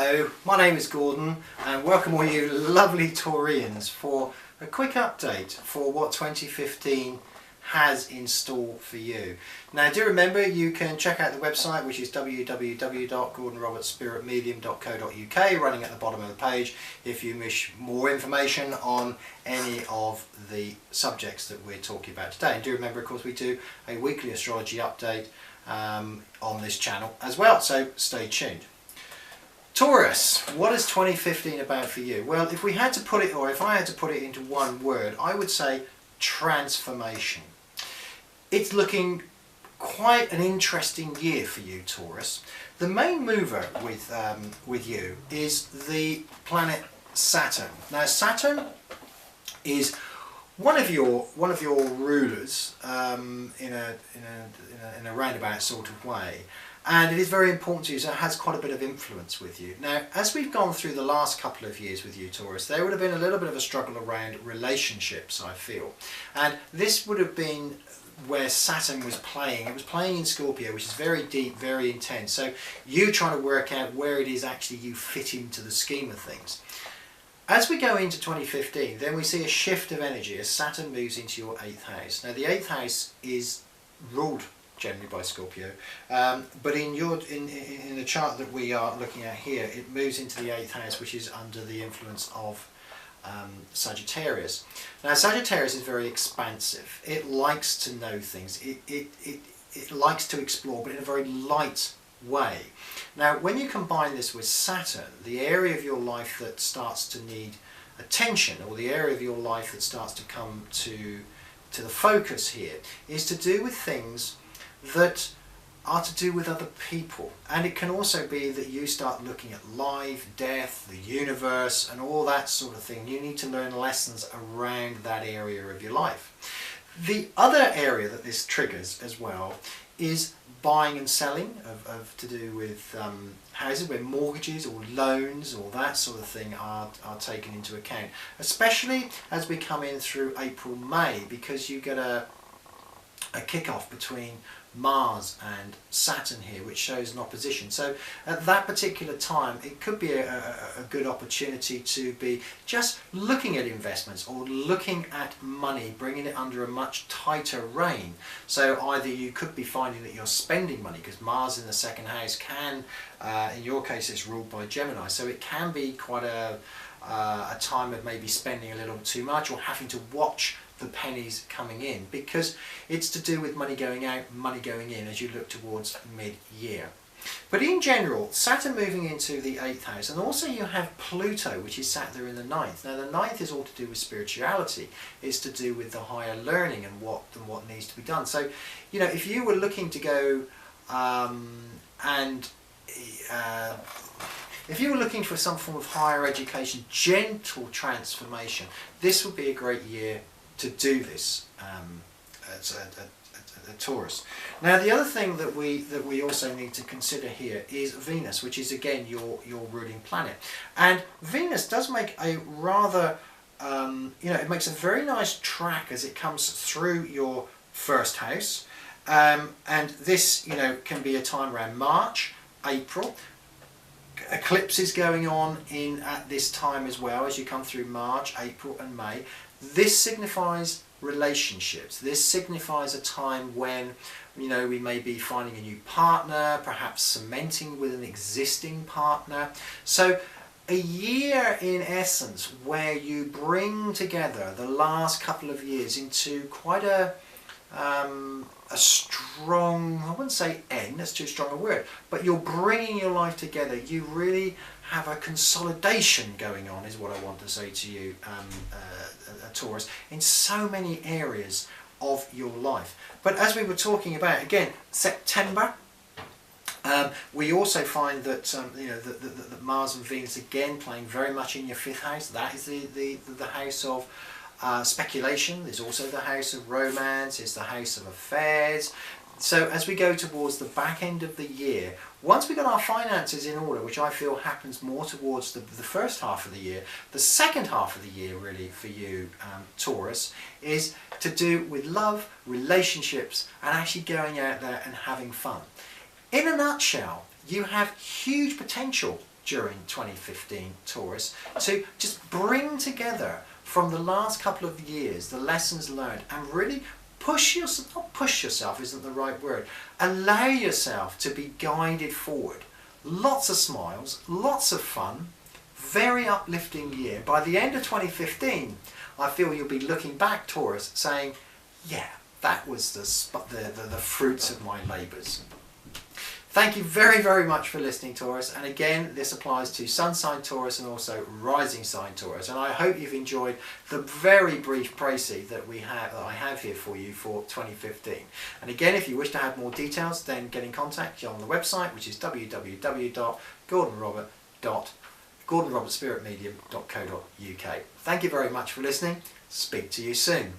Hello, my name is Gordon and welcome all you lovely Taurians for a quick update for what 2015 has in store for you. Now do remember you can check out the website, which is www.gordonrobertsspiritmedium.co.uk, running at the bottom of the page if you wish more information on any of the subjects that we're talking about today. And do remember, of course, we do a weekly astrology update on this channel as well, so stay tuned. Taurus, what is 2015 about for you? Well, if we had to put it, or if I had to put it into one word, I would say transformation. It's looking quite an interesting year for you, Taurus. The main mover with you is the planet Saturn. Now, Saturn is one of your rulers in a roundabout sort of way. And it is very important to you, so it has quite a bit of influence with you. Now, as we've gone through the last couple of years with you, Taurus, there would have been a little bit of a struggle around relationships, I feel. And this would have been where Saturn was playing. It was playing in Scorpio, which is very deep, very intense. So you trying to work out where it is actually you fit into the scheme of things. As we go into 2015, then we see a shift of energy as Saturn moves into your 8th house. Now, the 8th house is ruled generally by Scorpio, but in the chart that we are looking at here, it moves into the 8th house, which is under the influence of Sagittarius. Now, Sagittarius is very expansive. It likes to know things. It likes to explore, but in a very light way. Now, when you combine this with Saturn, the area of your life that starts to need attention, or the area of your life that starts to come to the focus here, is to do with things that are to do with other people. And it can also be that you start looking at life, death, the universe, and all that sort of thing. You need to learn lessons around that area of your life. The other area that this triggers as well is buying and selling, to do with houses where mortgages or loans or that sort of thing are taken into account. Especially as we come in through April, May, because you get a kick-off between Mars and Saturn here, which shows an opposition. So at that particular time, it could be a good opportunity to be just looking at investments or looking at money, bringing it under a much tighter rein. So either you could be finding that you're spending money, because Mars in the 2nd house can, in your case it's ruled by Gemini, so it can be quite a time of maybe spending a little too much or having to watch the pennies coming in, because it's to do with money going out, money going in as you look towards mid-year. But in general, Saturn moving into the 8th house, and also you have Pluto, which is sat there in the 9th. Now, the 9th is all to do with spirituality. It's to do with the higher learning and what needs to be done. So, you know, if you were looking to go if you were looking for some form of higher education, gentle transformation, this would be a great year to do this as a Taurus. Now, the other thing that we also need to consider here is Venus, which is again your ruling planet. And Venus does make a rather it makes a very nice track as it comes through your 1st house, and this can be a time around March, April. Eclipses going on at this time as well as you come through March, April and May. This signifies relationships. This signifies a time when we may be finding a new partner, perhaps cementing with an existing partner. So a year in essence where you bring together the last couple of years into quite a strong, I wouldn't say end, that's too strong a word, but you're bringing your life together. You really have a consolidation going on, is what I want to say to you, Taurus, in so many areas of your life. But as we were talking about, again, September, we also find that that Mars and Venus again playing very much in your 5th house. That is the house of speculation. There's also the house of romance. It's the house of affairs. So as we go towards the back end of the year, once we've got our finances in order, which I feel happens more towards the 1st half of the year, the 2nd half of the year really for you, Taurus, is to do with love, relationships, and actually going out there and having fun. In a nutshell, you have huge potential during 2015, Taurus, to just bring together from the last couple of years the lessons learned and really push yourself, not push yourself isn't the right word, allow yourself to be guided forward. Lots of smiles, lots of fun, very uplifting year. By the end of 2015, I feel you'll be looking back, Taurus, saying, yeah, that was the fruits of my labours. Thank you very, very much for listening, Taurus. And again, this applies to Sun sign Taurus and also Rising sign Taurus. And I hope you've enjoyed the very brief précis that I have here for you for 2015. And again, if you wish to have more details, then get in contact on the website, which is www.gordonrobertspiritmedium.co.uk. Thank you very much for listening. Speak to you soon.